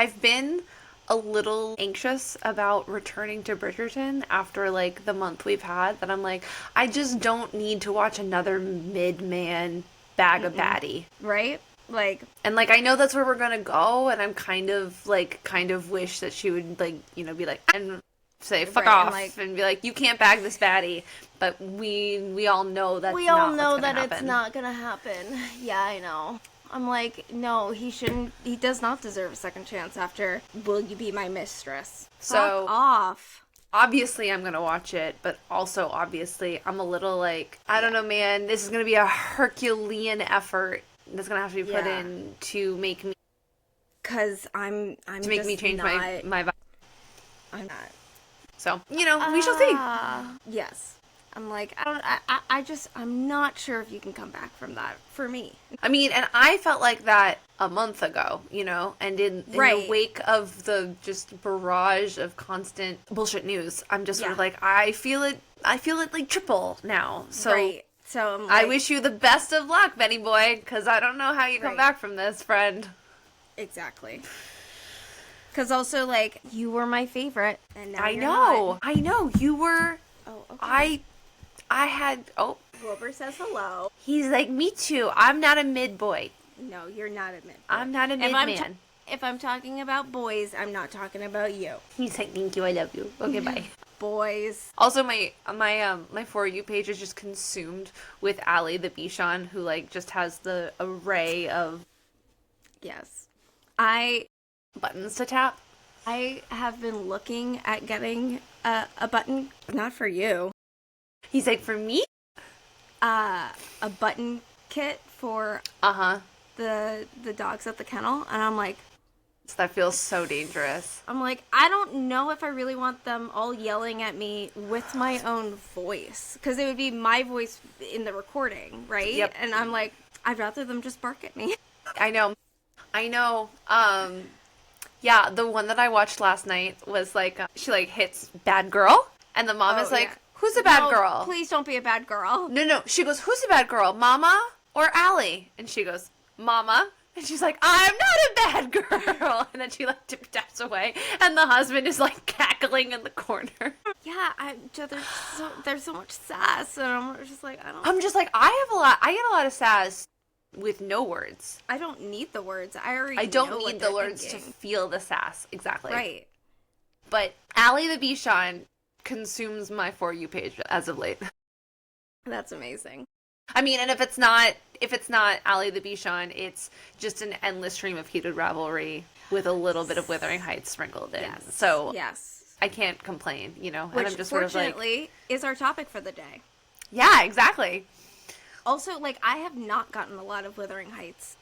I've been a little anxious about returning to Bridgerton after like the month we've had, that I'm like, I just don't need to watch another mid-man bag of baddie. Right? Like, And like I know that's where we're gonna go, and I'm kind of wish that she would like, be like, and say fuck Right, and, off, like, and be like, you can't bag this baddie. But we all know that's we all not know what's gonna that happen. it's not gonna happen. Yeah, I know. I'm like, no, he shouldn't. He does not deserve a second chance after Will You Be My Mistress? So Fuck off. obviously I'm gonna watch it, but also obviously I'm a little like, I don't know, man. This is gonna be a Herculean effort that's gonna have to be put Yeah. in to make me Cause I'm to make just me change not, my vibe. I'm not. So we shall see. Yes. I'm like, I'm not sure if you can come back from that for me. I mean, and I felt like that a month ago, and in Right. the wake of the just barrage of constant bullshit news, I'm just sort of Yeah. like, I feel it like triple now. So Right. So I'm I like, wish you the best of luck, Benny boy, because I don't know how you come Right. back from this, friend. exactly. Cause also like you were my favorite, and now I you're know. not. I know. You were. Oh, okay. I had. Oh, Wilbur says hello. he's like, me too. I'm not a mid boy. No, you're not a mid. I'm not a mid man. If I'm talking about boys, I'm not talking about you. He's like, thank you. I love you. Okay, bye. Boys. Also, my For You page is just consumed with Ali the Bichon, who like just has the array of Yes. I buttons to tap. have been looking at getting a button, not for you, He's like, for me? a button kit for the dogs at the kennel, and I'm like, That feels so dangerous. I don't know if I really want them all yelling at me with my own voice, because it would be my voice in the recording, right? Yep. And I'm like, I'd rather them just bark at me. I know. Yeah, the one that I watched last night was like, she like hits bad girl, and the mom is like, yeah. who's a bad No, girl? Please don't be a bad girl. No. She goes, who's a bad girl, Mama or Allie? And she goes, Mama. And she's like, I'm not a bad girl. And then she like taps away, and the husband is like cackling in the corner. Yeah, there's so much sass, and I'm just like, I'm just like, I get a lot of sass with no words. I don't need the words. I don't know what need the they're words thinking. to feel the sass. Exactly. Right. But Allie the Bichon consumes my For You page as of late. That's amazing. I mean, and if it's not Allie the Bichon, it's just an endless stream of heated rivalry with a little bit of Wuthering Heights sprinkled in. Yes. So Yes. I can't complain, Which, and I'm just sort of like, fortunately, is our topic for the day. yeah, exactly. Also, like, I have not gotten a lot of Wuthering Heights.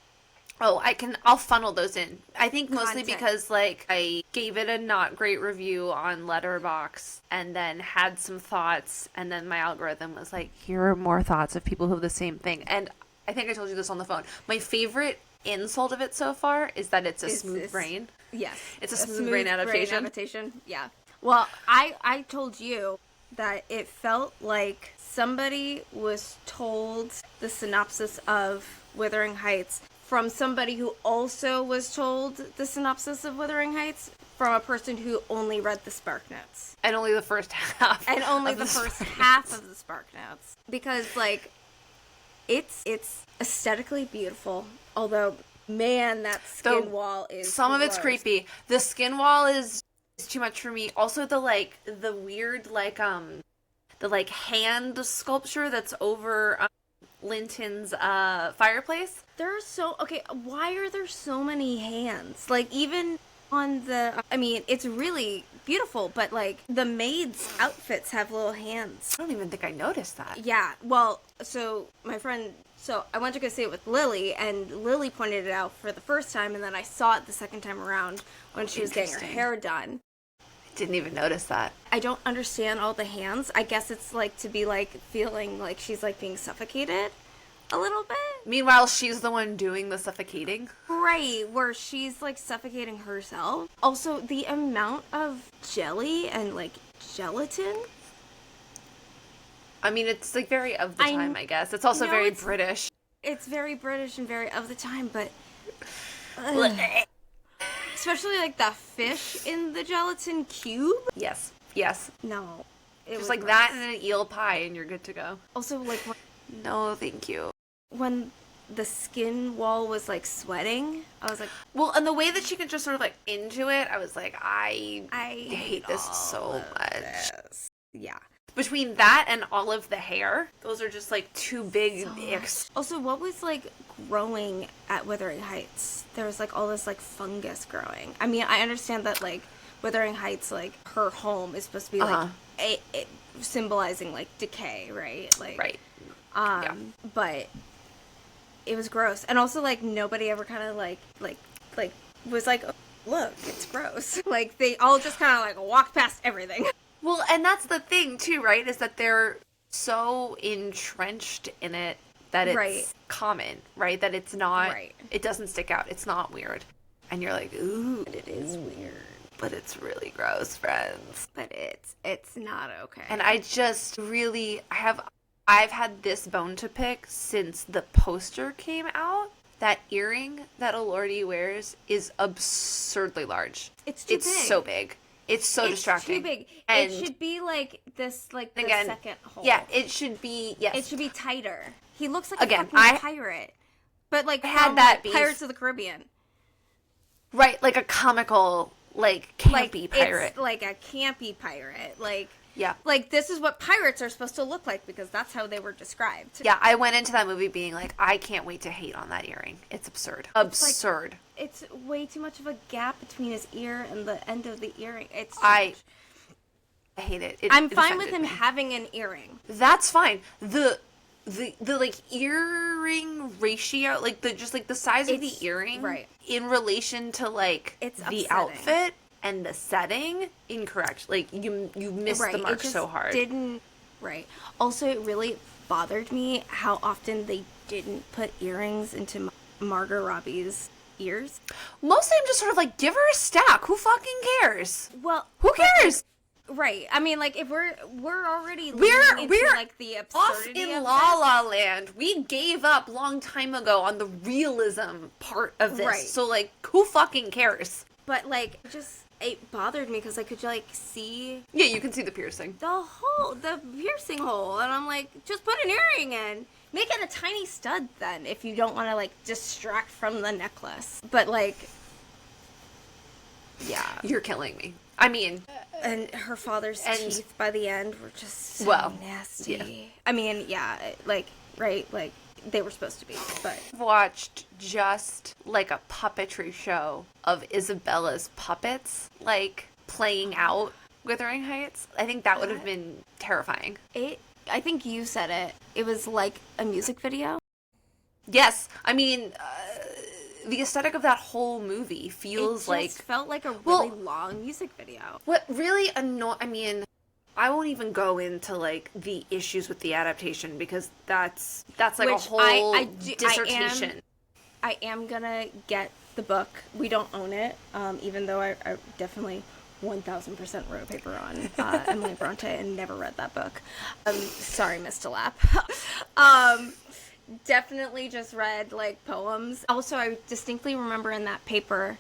Oh, I'll funnel those in. I think mostly Content. because, like, I gave it a not great review on Letterboxd and then had some thoughts, and then my algorithm was like, here are more thoughts of people who have the same thing. And I think I told you this on the phone. My favorite insult of it so far is that it's a smooth brain. Yes. It's a smooth brain adaptation. Yeah. Well, I told you that it felt like somebody was told the synopsis of Wuthering Heights from somebody who also was told the synopsis of Wuthering Heights from a person who only read the SparkNotes. And only the first half. And only of the first SparkNotes. half of the SparkNotes. Because, like, it's aesthetically beautiful, although, man, that skin wall is Some of it's gross. creepy. The skin wall is too much for me. Also, the weird, the hand sculpture that's over Linton's fireplace. Why are there so many hands? Like, even on it's really beautiful, but, like, the maids' outfits have little hands. I don't even think I noticed that. Yeah, well, so I went to go see it with Lily, and Lily pointed it out for the first time, and then I saw it the second time around when she was getting her Interesting. hair done. Didn't even notice that. I don't understand all the hands. I guess it's, like, to be, like, feeling like she's, like, being suffocated a little bit. Meanwhile, she's the one doing the suffocating. Right, where she's, like, suffocating herself. Also, the amount of jelly and, like, gelatin. I mean, it's, like, very of the time, I guess. It's also very British. It's very British and very of the time, but... Especially like the fish in the gelatin cube. Yes. No. It Just was like gross. that and an eel pie and you're good to go. Also, like, No, thank you. when the skin wall was like sweating, I was like, Well, and the way that she could just sort of like into it, I was like, I hate this all so of much. this. Yeah. Between that and all of the hair, those are just like two big So icks. Also, what was like growing at Wuthering Heights? There was like all this like fungus growing. I mean, I understand that like Wuthering Heights, like her home is supposed to be like symbolizing like decay, right? Like, Right. But it was gross, and also like nobody ever kind of like was like, oh, look, it's gross. Like they all just kind of like walked past everything. Well, and that's the thing too, right? Is that they're so entrenched in it that it's Right. common, right? That it's not, Right. it doesn't stick out. It's not weird. And you're like, ooh, But it is weird. but it's really gross, friends. But it's not okay. And I just really, I've had this bone to pick since the poster came out. That earring that Elordi wears is absurdly large. It's too big. So big. It's so It's distracting. too big. And it should be like this, like the again, second hole. yeah, it should be, yes. It should be tighter. He looks like Again, a fucking pirate, but like had from, that like, beef. Pirates of the Caribbean. Right, like a comical, like, campy Like, pirate. It's like a campy pirate. Like, Yeah. like this is what pirates are supposed to look like because that's how they were described. Yeah, I went into that movie being like, I can't wait to hate on that earring. It's absurd. Absurd. It's way too much of a gap between his ear and the end of the earring. It's too I much. hate it. I'm fine with him having an earring. That's fine. The like earring ratio, like the just like the size of the It's- earring, right. in relation to like It's the upsetting. outfit and the setting, incorrect. Like you missed the mark It just so hard. Didn't right. Also, it really bothered me how often they didn't put earrings into Margot Robbie's ears. Mostly, I'm just sort of like, give her a stack. Who fucking cares? Well, Who but, cares? right. I mean, like if we're already We're leaning into, like the off absurdity in of La this. La Land. We gave up long time ago on the realism part of this. Right. So like, who fucking cares? But like, it bothered me because I could like see Yeah, you can see the piercing. the piercing hole, and I'm like, just put an earring in. Make it a tiny stud then, if you don't want to like distract from the necklace. But like, yeah. You're killing me. I mean, And her father's teeth by the end were just so Well, nasty. yeah. I mean, yeah, like, right, like, they were supposed to be, but... I've watched just like a puppetry show of Isabella's puppets, like playing out Wuthering Heights. I think that would have been terrifying. I think you said it. It was like a music video. Yes, I mean, the aesthetic of that whole movie feels It like just felt like a Well- really long music video. what really I mean, I won't even go into like the issues with the adaptation because that's like Which a whole dissertation. I am gonna get the book. We don't own it, even though I definitely 1000% wrote a paper on Emily Bronte and never read that book. Sorry, Miss DeLapp. Definitely just read like poems. Also, I distinctly remember in that paper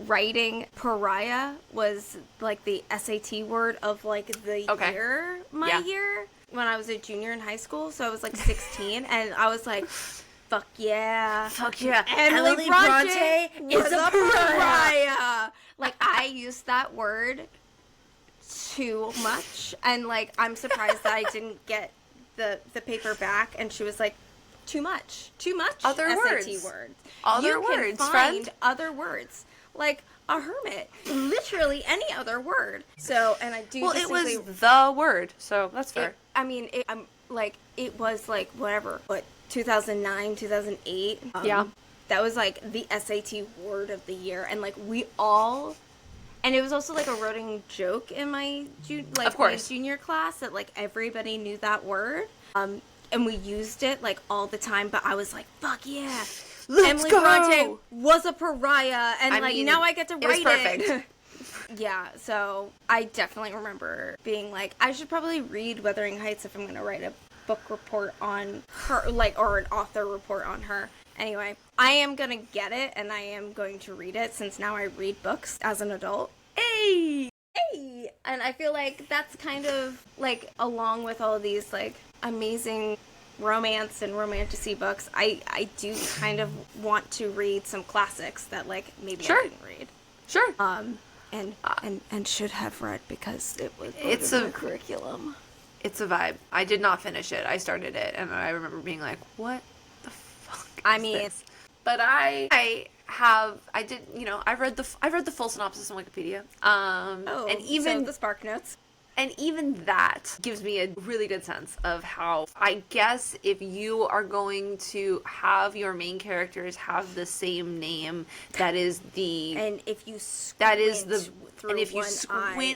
writing pariah was like the SAT word of like the Okay. year, my Yeah. year, when I was a junior in high school. So I was like 16 and I was like, fuck yeah. Fuck yeah, Emily Bronte is a pariah. Like, I used that word too much, and like, I'm surprised that I didn't get the paper back, and she was like, too much Other SAT words. words. Other You can words, find friend. other words, like a hermit, literally any other word. So, and I do. Well, it was distinctly- the word, so that's fair. I'm like, it was like whatever, what 2009, 2008. Yeah. That was like the SAT word of the year, and like we all, and it was also like a running joke in my Of course. my junior class that like everybody knew that word, and we used it like all the time. But I was like, fuck yeah, Let's Emily go! Bronte was a pariah, and I like mean, now I get to it was write perfect. Yeah, so I definitely remember being like, I should probably read Wuthering Heights if I'm going to write a book report on her, like, or an author report on her. Anyway, I am going to get it, and I am going to read it, since now I read books as an adult. Hey! Hey! And I feel like that's kind of, like, along with all these, like, amazing romance and romantasy books, I do kind of want to read some classics that, like, maybe I didn't read. Sure. And should have read because it was It's part of the curriculum. It's a vibe. I did not finish it. I started it, and I remember being like, what the fuck I is mean, this? But I did, you know, I read the full synopsis on Wikipedia. And even so the Spark Notes. And even that gives me a really good sense of how, I guess, if you are going to have your main characters have the same name, that is the... And if you squint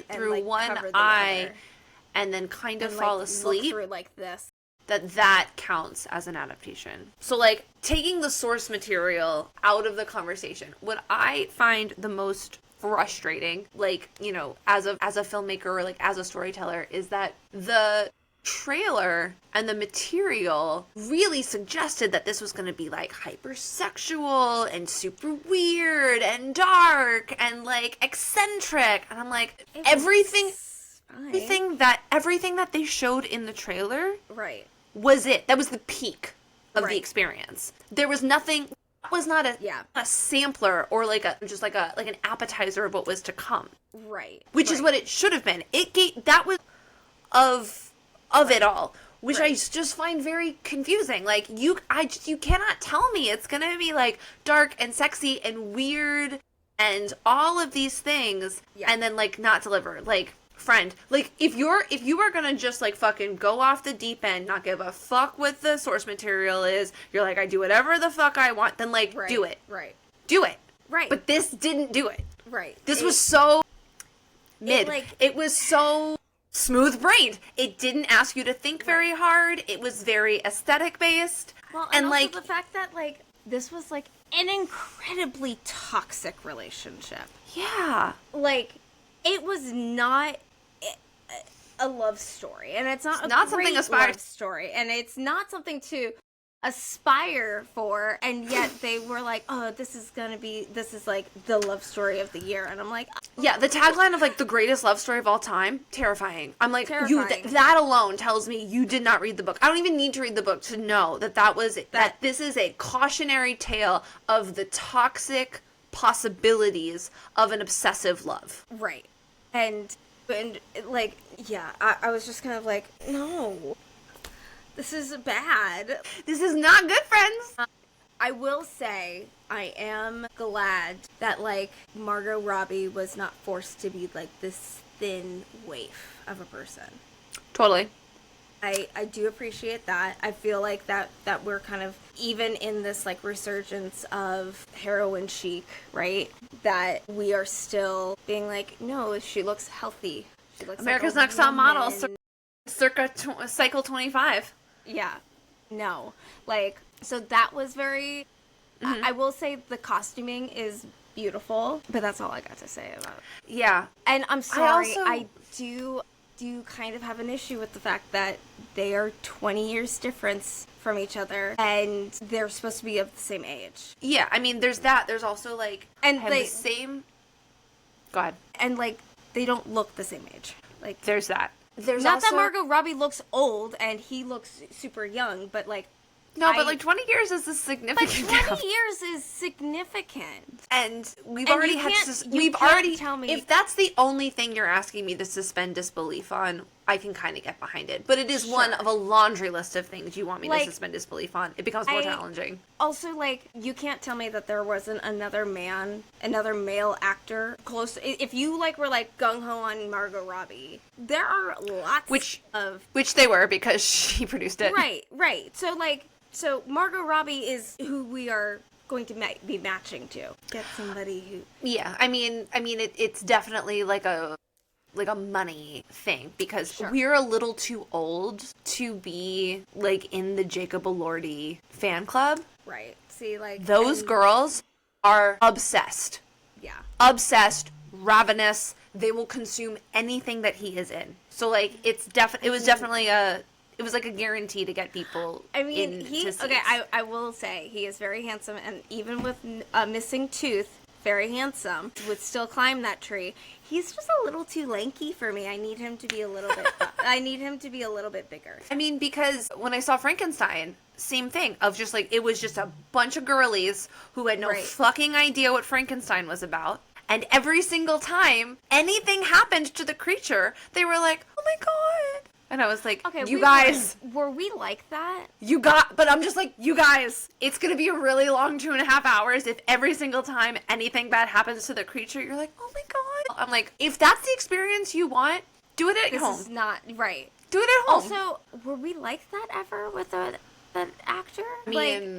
through one eye and then kind of fall asleep, look through like this, that counts as an adaptation. So, like, taking the source material out of the conversation, what I find the most frustrating, like, you know, as a filmmaker or like as a storyteller, is that the trailer and the material really suggested that this was going to be like hypersexual and super weird and dark and like eccentric, and I'm like, everything that they showed in the trailer, right, was it. That was the peak of right. the experience. There was nothing. Was not a sampler or like an appetizer of what was to come. Right. Which is what it should have been. That was of it all, which I just find very confusing. Like, you cannot tell me it's going to be like dark and sexy and weird and all of these things and then like not deliver. Like, friend, like, if you are gonna just like fucking go off the deep end, not give a fuck what the source material is, you're like, I do whatever the fuck I want, then like do it. Do it. But this didn't do it. This was so mid. It was so smooth brained. It didn't ask you to think very hard. It was very aesthetic based. Well, and also like the fact that like this was like an incredibly toxic relationship. Yeah. Like, it was not a love story, and it's not something love story, and it's not something to aspire for, and yet they were like, oh, this is like the love story of the year, and I'm like, yeah, the tagline of like the greatest love story of all time, terrifying. I'm like, that alone tells me you did not read the book. I don't even need to read the book to know that this is a cautionary tale of the toxic possibilities of an obsessive love. Right. And like, yeah, I was just kind of like, no, this is bad. This is not good, friends. I will say I am glad that like Margot Robbie was not forced to be like this thin waif of a person. Totally. I do appreciate that. I feel like that we're kind of, even in this like resurgence of heroin chic, right? That we are still being like, no, she looks healthy. She looks America's like Next Top Model, circa cycle 25. Yeah. No. Like, so that was very... Mm-hmm. I will say the costuming is beautiful, but that's all I got to say about it. Yeah. And I'm sorry, I do kind of have an issue with the fact that they are 20 years difference from each other, and they're supposed to be of the same age. Yeah, I mean, there's that. There's also, like, and the same... Go ahead. And, like, they don't look the same age. Like, there's that. There's not that Margot Robbie looks old and he looks super young, but, like... No, but like 20 years is a significant. But 20 years is significant, and we've already had. We've already. Tell me if that's the only thing you're asking me to suspend disbelief on. I can kind of get behind it, but it is one of a laundry list of things you want me to suspend disbelief on. It becomes more challenging. Also, like, you can't tell me that there wasn't another male actor close. If you like were like gung ho on Margot Robbie, there are lots which they were because she produced it. Right. So Margot Robbie is who we are going to be matching to. Get somebody who... Yeah, I mean, it's definitely like a money thing, because we're a little too old to be like in the Jacob Elordi fan club. Right. See, like, those girls are obsessed. Yeah. Obsessed, ravenous. They will consume anything that he is in. So like, it was definitely a it was like a guarantee to get people in to see it. I will say he is very handsome, and even with a missing tooth, very handsome, would still climb that tree. He's just a little too lanky for me. I need him to be a little bit I need him to be a little bit bigger. I mean, because when I saw Frankenstein, same thing of just like, it was just a bunch of girlies who had no fucking idea what Frankenstein was about. And every single time anything happened to the creature, they were like, oh my God. And I was like, okay, you guys. Were we like that? But I'm just like, you guys, it's going to be a really long 2.5 hours if every single time anything bad happens to the creature, you're like, oh my God. I'm like, if that's the experience you want, do it at home. This is not right. Do it at home. Also, were we like that ever with an actor? I mean,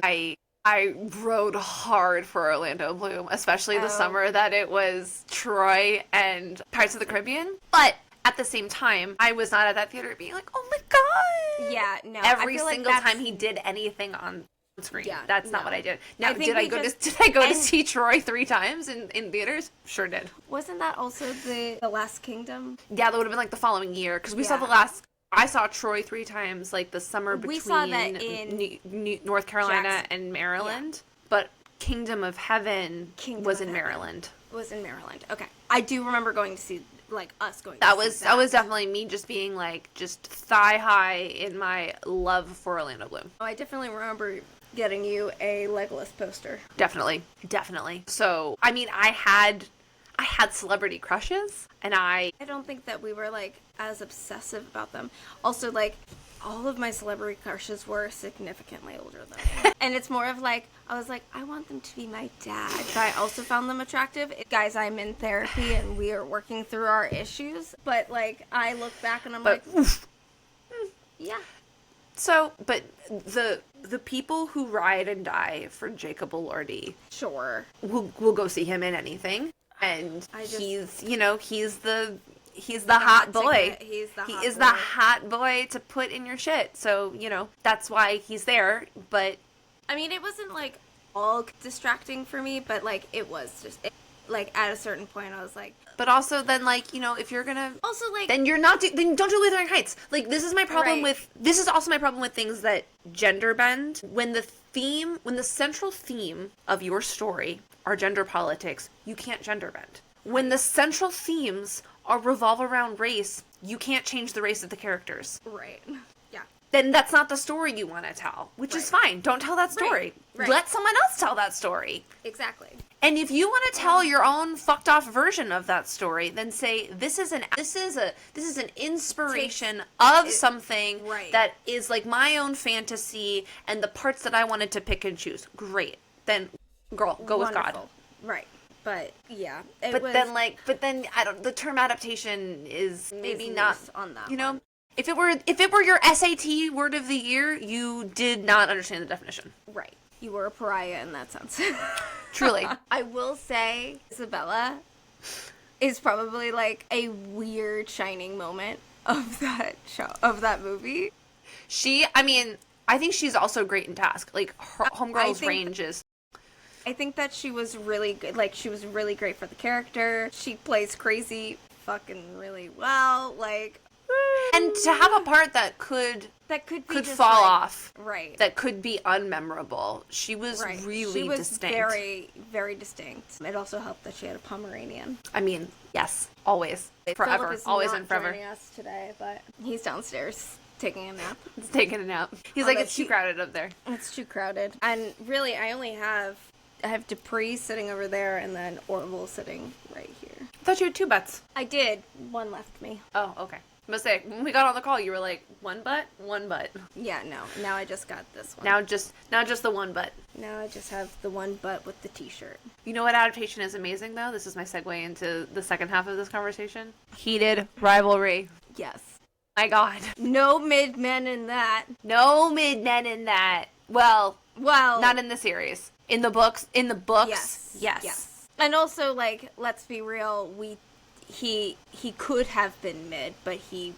I rode hard for Orlando Bloom, especially the summer that it was Troy and Pirates of the Caribbean. But at the same time, I was not at that theater being like, oh my God. Yeah, no. Every single time he did anything on screen. Yeah, that's not what I did. Now, did I go to see Troy 3 times in theaters? Sure did. Wasn't that also the Last Kingdom? Yeah, that would have been like the following year, because we saw I saw Troy 3 times, like the summer between saw that in North Carolina and Maryland. Yeah. But Kingdom of Heaven was in Maryland. Was in Maryland. Okay, I do remember going to see. Us going. That was definitely me just being like just thigh high in my love for Orlando Bloom. Oh, I definitely remember getting you a Legolas poster. Definitely. So I mean, I had celebrity crushes, and I don't think that we were like as obsessive about them. Also, like, all of my celebrity crushes were significantly older than me. And it's more of like, I was like, I want them to be my dad. But I also found them attractive. Guys, I'm in therapy and we are working through our issues. But like, I look back and I'm yeah. So, but the people who ride and die for Jacob Elordi, sure, will go see him in anything. And he's the hot boy. He is the hot boy to put in your shit. So, that's why he's there. But I mean, it wasn't like all distracting for me, but like it was just like at a certain point I was like, but also then like, if you're going to also like, then you're not then don't do Wuthering Heights. Like, this is my problem this is also my problem with things that gender bend. When the central theme of your story are gender politics, you can't gender bend. When the central themes revolve around race, you can't change the race of the characters. Right. Yeah. Then that's not the story you want to tell, which is fine. Don't tell that story. Right. Let someone else tell that story. Exactly. And if you want to tell your own fucked off version of that story, then say this is an inspiration of something that is like my own fantasy and the parts that I wanted to pick and choose. Great. Then girl, go with God. Right. But yeah, then I don't. The term adaptation is maybe not on that. One. If it were your SAT word of the year, you did not understand the definition. Right, you were a pariah in that sense. Truly, I will say Isabella is probably like a weird shining moment of that movie. I think she's also great in Task. Like, her Homegirl's range is. I think that she was really good. Like, she was really great for the character. She plays crazy fucking really well. Like, and to have a part that could fall off, right? That could be unmemorable. She was really distinct. Very, very distinct. It also helped that she had a Pomeranian. I mean, yes, always, forever, always and forever. Joining us today, but he's downstairs. Taking a nap. He's taking a nap. He's like, it's too crowded up there. It's too crowded. And really, I have Dupree sitting over there and then Orville sitting right here. I thought you had 2 butts. I did. One left me. Oh, okay. I must say, when we got on the call, you were like, 1 butt? 1 butt. Yeah, no. Now I just got this one. Now just the 1 butt. Now I just have the 1 butt with the t-shirt. You know what adaptation is amazing, though? This is my segue into the second half of this conversation. Heated Rivalry. Yes. My God. No mid-men in that. No mid-men in that. Well, not in the series. In the books, yes. And also, like, let's be real, he could have been mid, but he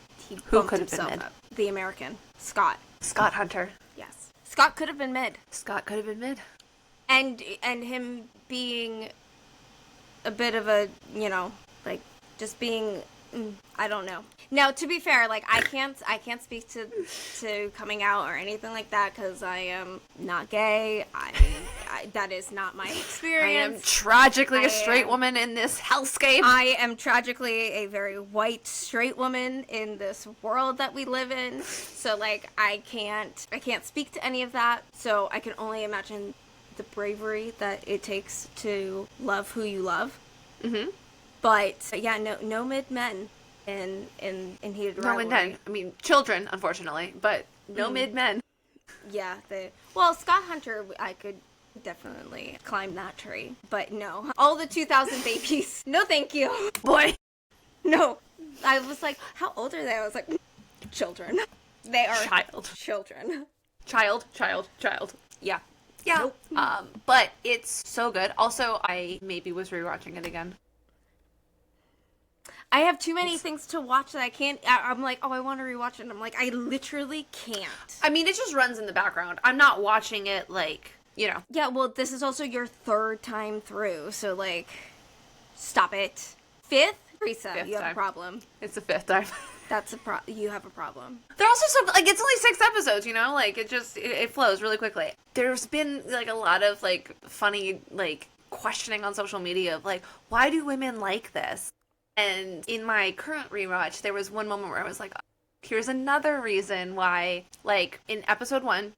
bumped himself up. The American, Scott Hunter. Yes, Scott could have been mid. And him being a bit of a, like, just being I don't know. Now, to be fair, like I can't speak to coming out or anything like that because I am not gay. That is not my experience. I am tragically a straight woman in this hellscape. I am tragically a very white straight woman in this world that we live in. So like I can't speak to any of that. So I can only imagine the bravery that it takes to love who you love. Mm-hmm. But yeah, no mid men in heated rivalry. No mid men. I mean, children, unfortunately, but no mid men. Yeah, Scott Hunter, I could definitely climb that tree, but no, all the 2000 babies, no, thank you, Boy. no. I was like, how old are they? I was like, children. They are children. Child. Yeah. Yeah. Nope. But it's so good. Also, I maybe was rewatching it again. I have too many things to watch that I can't. I'm like, oh, I want to rewatch it. And I'm like, I literally can't. I mean, it just runs in the background. I'm not watching it like, you know. Yeah, well, this is also your third time through, so like, stop it. Fifth? Teresa, you have a problem. It's the fifth time. You have a problem. They're also so, like, it's only 6 episodes, you know? Like, it flows really quickly. There's been, like, a lot of, like, funny, like, questioning on social media of, like, why do women like this? And in my current rewatch, there was one moment where I was like, here's another reason why, like, in episode 1,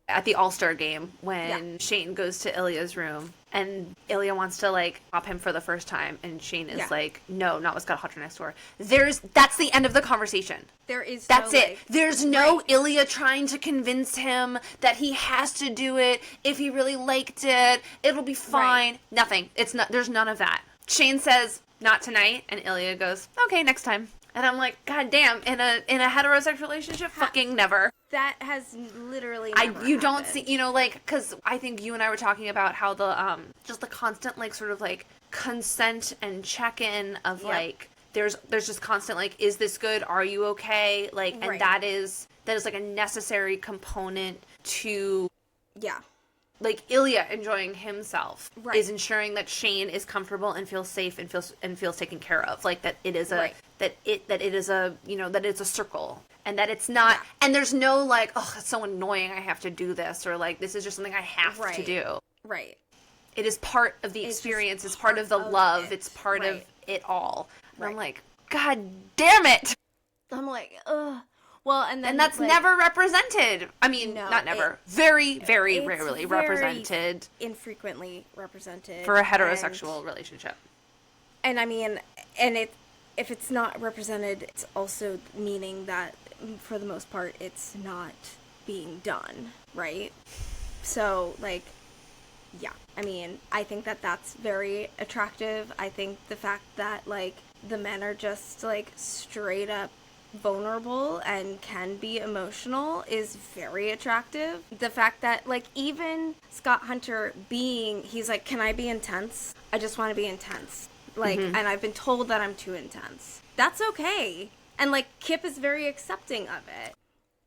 at the All-Star game, when Shane goes to Ilya's room, and Ilya wants to, like, pop him for the first time, and Shane is like, no, not with Scott Hunter next door. That's the end of the conversation. That's it. Like, there's no Ilya trying to convince him that he has to do it. If he really liked it, it'll be fine. Right. Nothing. There's none of that. Shane says, not tonight, and Ilya goes, okay, next time. And I'm like, God damn, in a heterosexual relationship, fucking never. That has literally never you don't happened. see, you know, like, because I think you and I were talking about how the, just the constant, like, sort of, like, consent and check-in of, like, there's just constant, like, is this good? Are you okay? Like, and that is, like, a necessary component to... Yeah. Like, Ilya enjoying himself is ensuring that Shane is comfortable and feels safe and feels taken care of. Like, that it is a that it is a, you know, that it's a circle, and that it's not and there's no like, oh, it's so annoying I have to do this, or like this is just something I have to do. Right. It is part of the experience, it's part of the love, it's part of it all. And I'm like, God damn it. I'm like, ugh. Well, and that's like, never represented. I mean, no, not never. Very rarely represented. Infrequently represented. For a heterosexual relationship. And I mean, if it's not represented, it's also meaning that, for the most part, it's not being done, right? So, like, yeah. I mean, I think that that's very attractive. I think the fact that, like, the men are just, like, straight up vulnerable and can be emotional is very attractive. The fact that, like, even Scott Hunter he's like, can I be intense? I just want to be intense. Like, and I've been told that I'm too intense. That's okay. And, like, Kip is very accepting of it.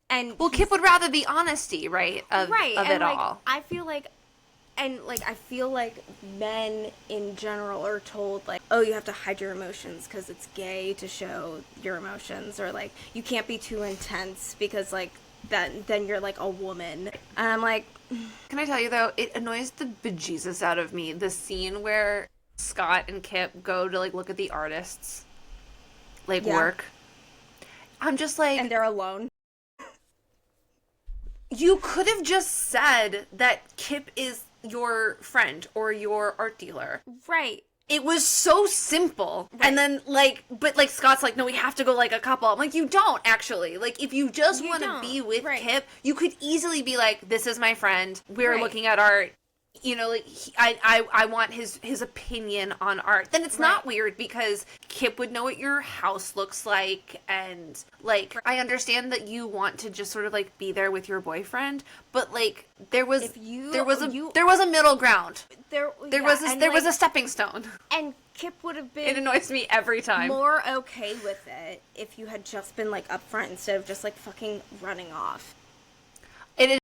And Kip would rather the honesty, right? Of it all. I feel like men in general are told, like, oh, you have to hide your emotions because it's gay to show your emotions, or, like, you can't be too intense because, like, then you're, like, a woman. And I'm like... Can I tell you, though, it annoys the bejesus out of me, the scene where Scott and Kip go to, like, look at the artists, like, work. I'm just like... And they're alone. You could have just said that Kip is your friend or your art dealer. Right. It was so simple. Right. And then, like, but, like, Scott's like, no, we have to go, like, a couple. I'm like, you don't, actually. Like, if you just want to be with Kip, you could easily be like, this is my friend. We're looking at art. You know, like, I want his opinion on art. Then it's not weird because Kip would know what your house looks like, and, like, I understand that you want to just sort of, like, be there with your boyfriend, but, like, there was a middle ground. There was a stepping stone. And Kip would have been... It annoys me every time. ...more okay with it if you had just been, like, upfront instead of just, like, fucking running off. It is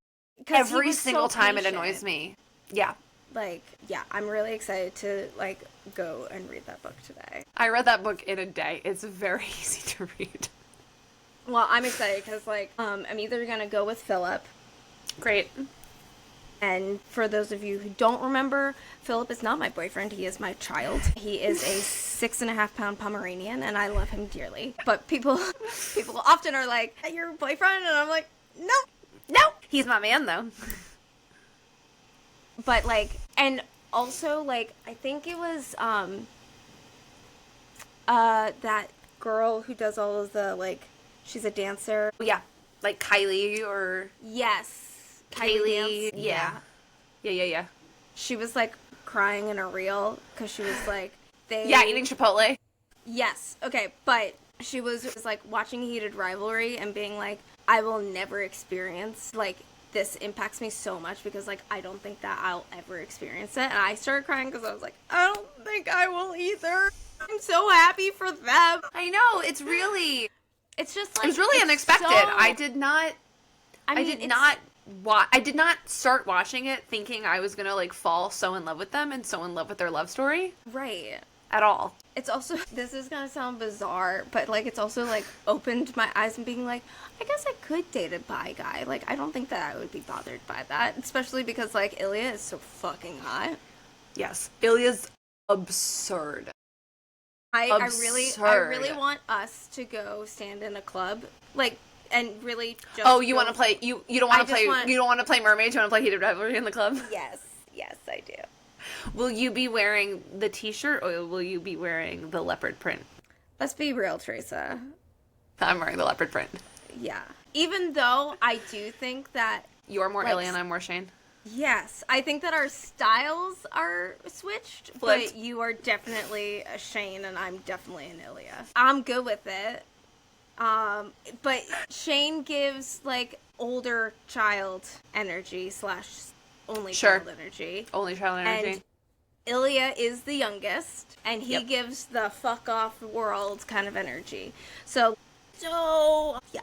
every single time it annoys me. Yeah. Like, yeah, I'm really excited to, like, go and read that book today. I read that book in a day. It's very easy to read. Well, I'm excited because, like, I'm either going to go with Philip. Great. And for those of you who don't remember, Philip is not my boyfriend. He is my child. He is a 6.5-pound Pomeranian, and I love him dearly. But people often are like, "Your boyfriend?" And I'm like, "No." He's my man, though. But, like, and also, like, I think it was that girl who does all of the, like, she's a dancer. Yeah. Like Kylie or Yes. Kaylee. Dance. Yeah. She was, like, crying in a reel because she was like, Yeah, eating Chipotle. Yes. Okay, but she was like watching Heated Rivalry and being like, I will never experience, like, this impacts me so much because, like, I don't think that I'll ever experience it. And I started crying because I was like, I don't think I will either. I'm so happy for them. I know, it's really... It's just like... It was really unexpected. I did not start watching it thinking I was gonna, like, fall so in love with them and so in love with their love story. Right. At all. It's also, this is gonna sound bizarre, but, like, it's also, like, opened my eyes and being like, I guess I could date a bi guy. Like, I don't think that I would be bothered by that, especially because, like, Ilya is so fucking hot. Yes. Ilya's absurd. I really want us to go stand in a club, like, and really just... Oh, you want to play, you don't want to play, want... you don't want to play Mermaids, you want to play Heated Rivalry in the club? Yes, I do. Will you be wearing the t-shirt or will you be wearing the leopard print? Let's be real, Teresa. I'm wearing the leopard print. Yeah. Even though I do think that... You're more Ilya and I'm more Shane. Yes. I think that our styles are switched, Flipped. but you are definitely a Shane and I'm definitely an Ilya. I'm good with it. But Shane gives, like, older child energy / only child energy. Only child energy. And Ilya is the youngest, and he gives the fuck off world kind of energy. So yeah.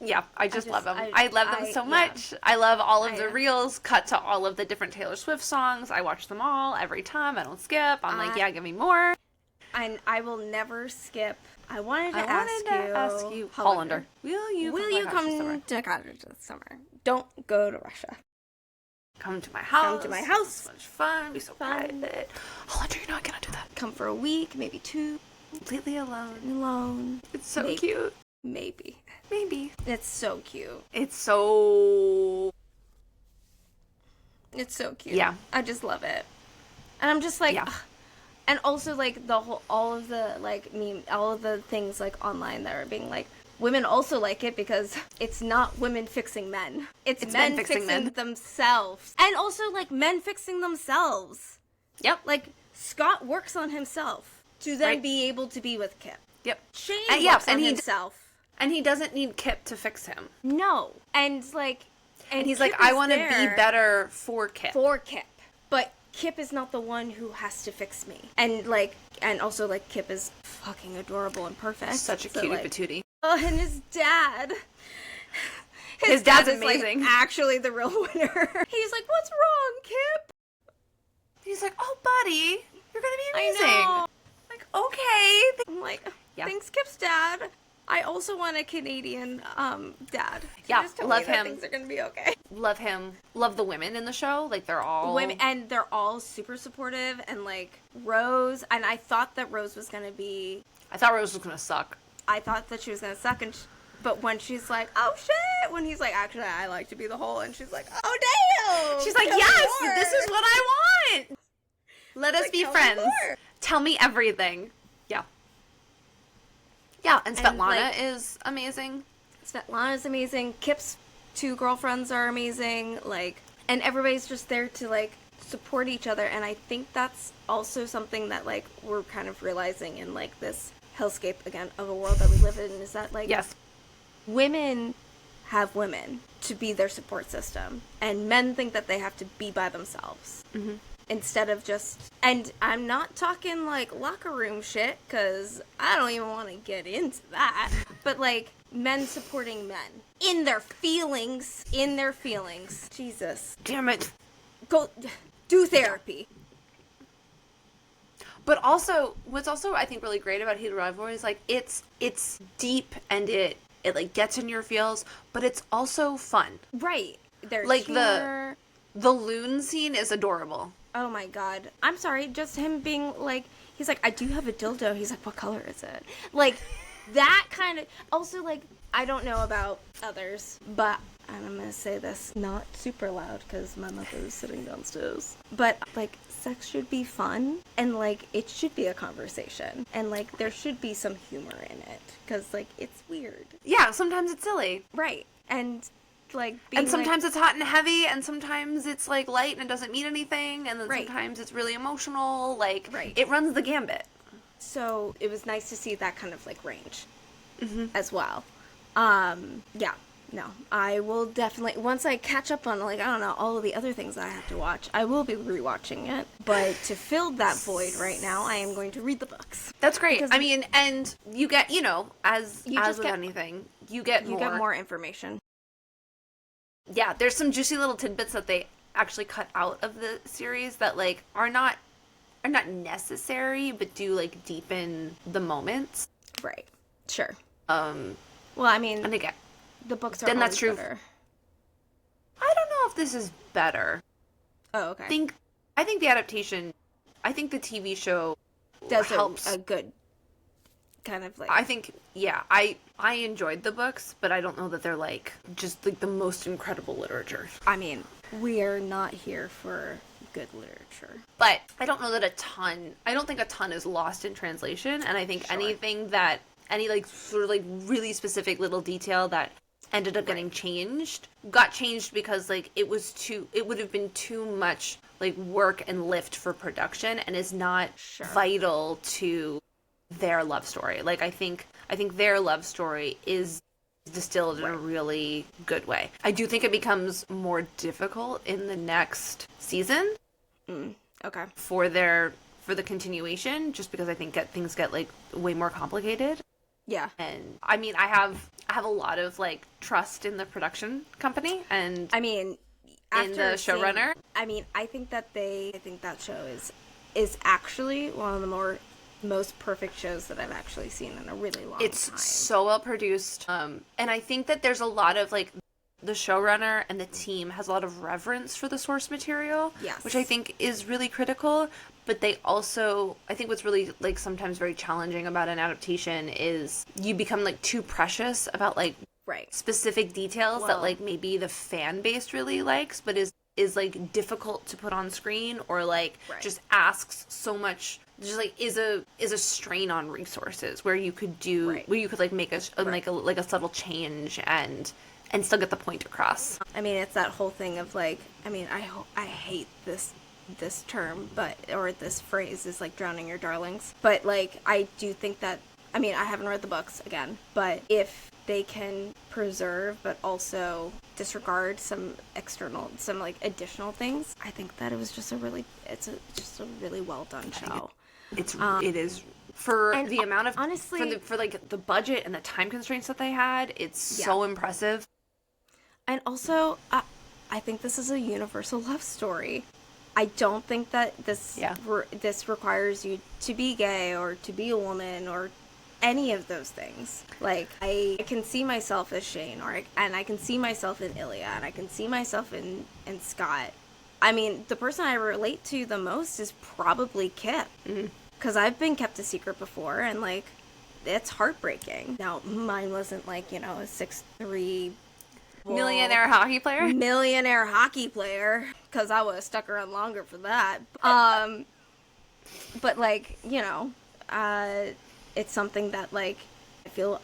Yeah, I just love them. I love them so much. I love all of the reels, cut to all of the different Taylor Swift songs. I watch them all every time. I don't skip. I'm like, yeah, give me more. And I will never skip. I wanted to ask you, Hollander, will you come to Cottage this summer? Don't go to Russia. Come to my house. Come to my house. It's so much fun. Be so private. Hollander, you're not gonna do that. Come for a week, maybe 2. Completely alone. Alone. It's so cute. Maybe. It's so cute. It's so cute. Yeah. I just love it. And I'm just like, ugh. And also, like, all of the, like, all of the things, like, online that are being, like, women also like it because it's not women fixing men. It's men fixing themselves. And also, like, men fixing themselves. Yep. Like, Scott works on himself to then be able to be with Kip. Yep. Shane works on himself. And he doesn't need Kip to fix him. No. And, like... And he's like, I want to be better for Kip. But Kip is not the one who has to fix me. And, like... And also, like, Kip is fucking adorable and perfect. Such a cutie patootie. Oh, and his dad... His dad's amazing. Like, actually the real winner. He's like, what's wrong, Kip? He's like, oh, buddy, you're gonna be amazing. I know. Like, okay. I'm like, thanks, Kip's dad. I also want a Canadian dad. Yeah, love him. Things are gonna be okay. Love him. Love the women in the show. Like, they're all women, and they're all super supportive. And, like, Rose. And I thought that Rose was gonna be. I thought Rose was gonna suck. I thought that she was gonna suck, but when she's like, oh shit, when he's like, actually, I like to be the whole, and she's like, oh damn. She's like, yes, this is what I want. Let us be friends. Tell me everything. Yeah. Yeah, and Svetlana is amazing. Svetlana's amazing. Kip's 2 girlfriends are amazing. Like, and everybody's just there to, like, support each other. And I think that's also something that, like, we're kind of realizing in, like, this hellscape, again, of a world that we live in, is that, like, women have women to be their support system. And men think that they have to be by themselves. Mm-hmm. Instead of just, and I'm not talking, like, locker room shit, because I don't even want to get into that. But, like, men supporting men in their feelings. In their feelings. Jesus. Damn it. Go do therapy. But also, what's also I think really great about Heated Rivalry is like it's deep and it like gets in your feels, but it's also fun. Right. There's Like humor. the loon scene is adorable. Oh my god. I'm sorry, just him being like, he's like, I do have a dildo. He's like, what color is it? Like, that kind of, also like, I don't know about others, but, and I'm gonna say this not super loud because my mother is sitting downstairs, but like, sex should be fun, and like, it should be a conversation, and like, there should be some humor in it, because like, it's weird. Yeah, sometimes it's silly. Right. And like and sometimes it's hot and heavy, and sometimes it's like light and it doesn't mean anything, and then sometimes it's really emotional. Like, it runs the gambit. So it was nice to see that kind of like range as well. Yeah, no, I will definitely, once I catch up on like, I don't know, all of the other things I have to watch, I will be rewatching it. But to fill that void right now, I am going to read the books. That's great. I mean, and you get, you know, as with anything, you get more information. Yeah, there's some juicy little tidbits that they actually cut out of the series that like are not necessary, but do like deepen the moments. Right. Sure. Well, I mean, and again, the books are then always that's true. better. I don't know if this is better. Oh, okay. I think the adaptation, I think the TV show helps a good kind of like. I think, yeah, I enjoyed the books, but I don't know that they're like just like the most incredible literature. I mean, we are not here for good literature, but I don't know that I don't think a ton is lost in translation, and I think anything that any like sort of like really specific little detail that ended up getting changed got changed because like it would have been too much like work and lift for production, and is not vital to their love story. Like I think their love story is distilled in a really good way. I do think it becomes more difficult in the next season. Okay. For the continuation, just because I think things get like way more complicated. Yeah. And I mean, I have a lot of like trust in the production company, and I mean, in the showrunner. I mean, I think that show is actually one of the most perfect shows that I've actually seen in a really long time. It's so well produced. And I think that there's a lot of like the showrunner and the team has a lot of reverence for the source material, which I think is really critical. But they also, I think what's really like sometimes very challenging about an adaptation is you become like too precious about like specific details that like maybe the fan base really likes, but is like difficult to put on screen, or like just asks so much, just like is a strain on resources where you could like make a subtle change and still get the point across. I mean, it's that whole thing of like, I mean, I hate this term, or this phrase is like drowning your darlings. But like, I do think that, I mean, I haven't read the books again, but if they can preserve but also disregard some like additional things, I think that it was just it's a really well done show. It is for the amount of, honestly, for like the budget and the time constraints that they had. It's so impressive. And also, I think this is a universal love story. I don't think that this requires you to be gay or to be a woman or any of those things. Like, I can see myself as Shane, and I can see myself in Ilya, and I can see myself in Scott. I mean, the person I relate to the most is probably Kip. Because I've been kept a secret before, and like, it's heartbreaking. Now, mine wasn't like, you know, a 6'3" millionaire hockey player, because I would have stuck around longer for that. But like, you know, it's something that like I feel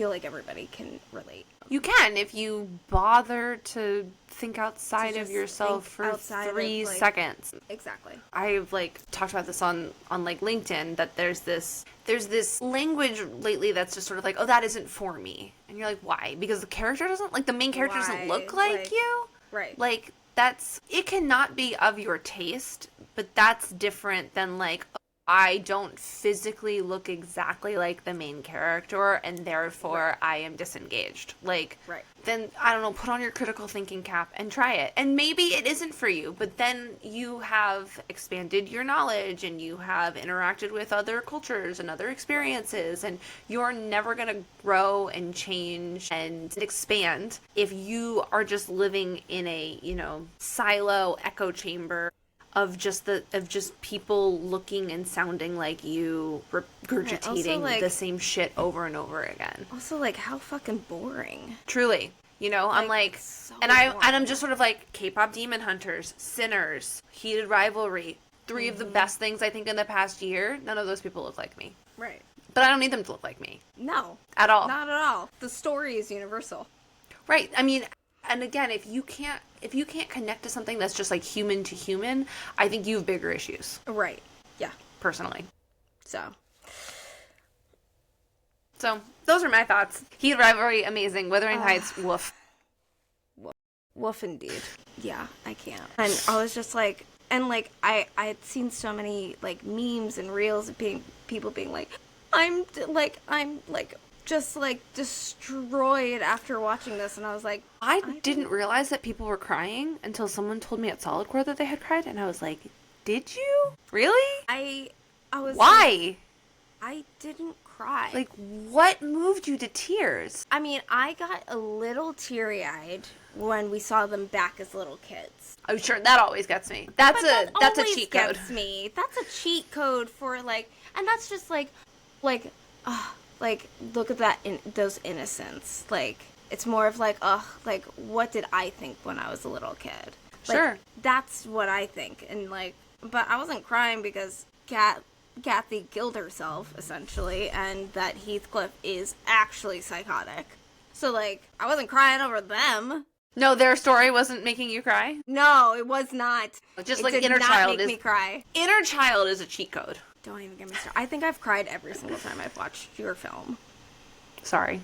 like everybody can relate. You can, if you bother to think outside of yourself for 3 seconds. Exactly. I've like talked about this on like LinkedIn, that there's this language lately that's just sort of like, oh, that isn't for me. And you're like, why? Because the character doesn't, like, the main character doesn't look like you? Right. Like, it cannot be of your taste, but that's different than like, I don't physically look exactly like the main character, and therefore I am disengaged. Like, Right. then, I don't know, put on your critical thinking cap and try it. And maybe it isn't for you, but then you have expanded your knowledge and you have interacted with other cultures and other experiences, and you're never going to grow and change and expand if you are just living in a, silo echo chamber of just people looking and sounding like you, regurgitating like, the same shit over and over again. Also, like, how fucking boring. Truly. I'm like, so and I'm just sort of like K-pop Demon Hunters, Sinners, Heated Rivalry, 3 of the best things I think in the past year. None of those people look like me. Right. But I don't need them to look like me. No. At all. Not at all. The story is universal. Right. I mean, and again, if you can't connect to something that's just like human to human, I think you have bigger issues. Right. Yeah. Personally. So those are my thoughts. Heat Rivalry, amazing. Wuthering Heights, woof. Woof indeed. Yeah, I can't. And I was just like, and like I had seen so many like memes and reels of people being like, I'm just like destroyed after watching this, and I was like, I didn't realize that people were crying until someone told me at Solid Core that they had cried, and I was like, did you? Really? I was Why? I didn't cry. Like, what moved you to tears? I mean, I got a little teary-eyed when we saw them back as little kids. Oh, sure, that always gets me. That's a cheat code. Gets me. That's a cheat code for like, and that's just like, look at that those innocents. Like, it's more of like, like, what did I think when I was a little kid? Like, Sure. That's what I think, and like, but I wasn't crying because Kathy killed herself, essentially, and that Heathcliff is actually psychotic. So, like, I wasn't crying over them. No, their story wasn't making you cry? No, it was not. Just it like did inner not child make me cry. Inner child is a cheat code. Don't even get me started. I think I've cried every single time I've watched your film. Sorry.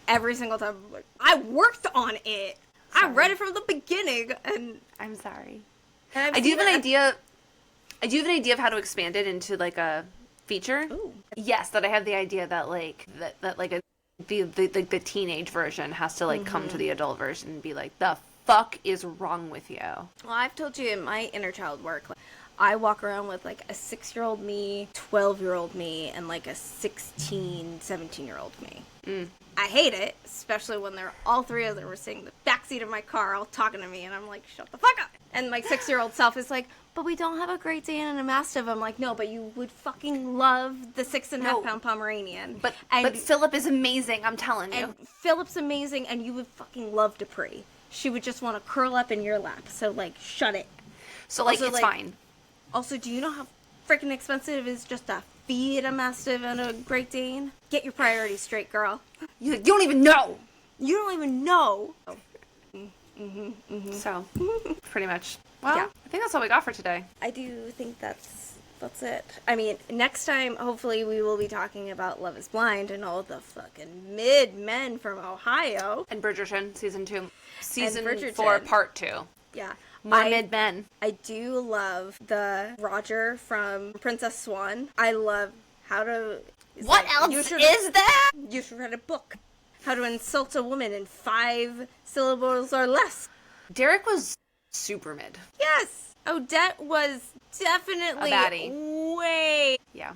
Every single time. I worked on it. Sorry. I read it from the beginning, and I'm sorry. And I do have an idea. I do have an idea of how to expand it into like a feature. Ooh. Yes, that I have the idea that like the teenage version has to like come to the adult version and be like, the fuck is wrong with you? Well, I've told you in my inner child work, like, I walk around with like a 6-year-old me, 12-year-old me, and like a 16, 17-year-old me. I hate it, especially when they're all 3 of them were sitting in the backseat of my car all talking to me, and I'm like, shut the fuck up. And my 6-year-old self is like, but we don't have a Great Dane and a Mastiff. I'm like, no, but you would fucking love the 6.5-pound Pomeranian. But Philip is amazing, I'm telling you. And Philip's amazing, and you would fucking love Dupree. She would just want to curl up in your lap. So, like, shut it. So, like, also, it's fine. Also, do you know how freaking expensive it is just to feed a Mastiff and a Great Dane? Get your priorities straight, girl. You don't even know. You don't even know. So, pretty much. Well, Yeah. I think that's all we got for today. I do think that's it. I mean, next time, hopefully, we will be talking about Love is Blind and all the fucking mid-men from Ohio. And Bridgerton, season 2. Season Bridgerton. 4, part 2. Yeah. More mid-men. I do love the Roger from Princess Swan. I love how to... What else is that? You should read a book. How to insult a woman in 5 syllables or less. Derek was super mid. Yes! Odette was definitely a baddie. Way... Yeah.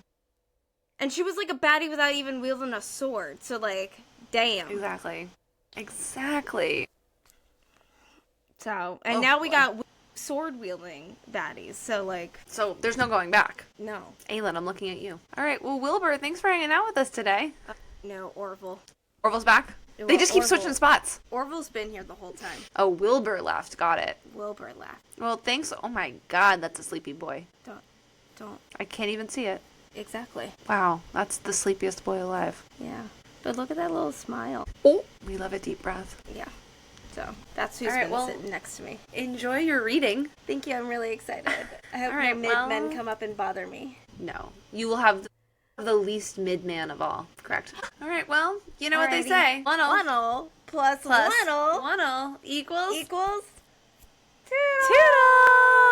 And she was like a baddie without even wielding a sword. So, like, damn. Exactly. So, and now we got sword-wielding baddies. So, like... So, there's no going back. No. Aylin, I'm looking at you. All right. Well, Wilbur, thanks for hanging out with us today. No, Orville. Orville's back? Well, They just keep Orville. switching spots. Orville's been here the whole time. Oh, Wilbur left. Got it. Wilbur left. Well, thanks. Oh my god, that's a sleepy boy. Don't. I can't even see it. Exactly. Wow, that's the sleepiest boy alive. Yeah. But look at that little smile. Oh, we love a deep breath. Yeah. So, that's who's All right, going to sit next to me. Enjoy your reading. Thank you, I'm really excited. I hope All right, no mid-men come up and bother me. No. You will have the least mid-man of all. Correct. All right, well, you know what they Alrighty. say. Lunnel plus Lunnel Lunnel equals... equals... Toodle!